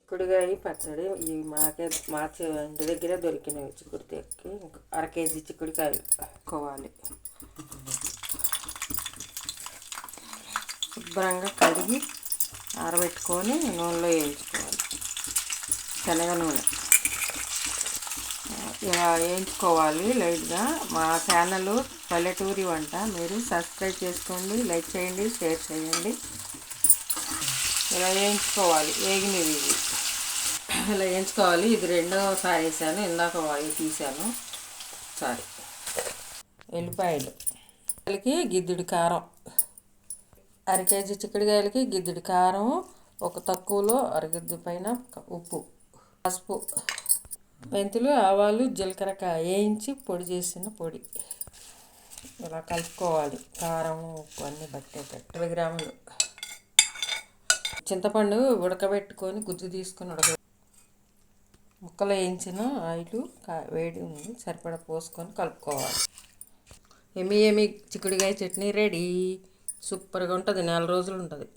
చిక్కుడుకాయ పచ్చడి ఈ మా ఇంటి దగ్గర దొరికినవి చిక్కుడుకాయకి అర కేజీ చిక్కుడుకాయలు కోవాలి. శుభ్రంగా కడిగి ఆరబెట్టుకొని నూనెలో వేయించుకోవాలి. శనగ నూనె ఇలా వేయించుకోవాలి లైట్గా. మా ఛానల్ పల్లెటూరి వంట మీరు సబ్స్క్రైబ్ చేసుకోండి, లైక్ చేయండి, షేర్ చేయండి. ఇలా వేయించుకోవాలి. వేగినవి ఇవి ఇలా వేయించుకోవాలి. ఇది రెండోసారి వేసాను, ఇందాక తీసాను సారీ. ఎల్లిపాయలు గిద్దెడు కారం, అర కేజీ చిక్కుడుకాయలకి గిద్దెడు కారం, ఒక తక్కువలో అరగిద్దు పైన ఉప్పు, పసుపు, మెంతులు, ఆవాలు, జీలకర్ర వేయించి పొడి చేసిన పొడి ఇలా కలుపుకోవాలి. కారం ఉప్పు అన్నీ పట్టేటట్టు. 20 గ్రాములు చింతపండు ఉడకబెట్టుకొని గుజ్జు తీసుకొని ముక్కలు వేయించిన ఆయిల్ వేడి ఉంది సరిపడా పోసుకొని కలుపుకోవాలి. ఎమ్మి చిక్కుడుకాయ చట్నీ రెడీ. సూపర్గా ఉంటుంది, 4 రోజులు ఉంటుంది.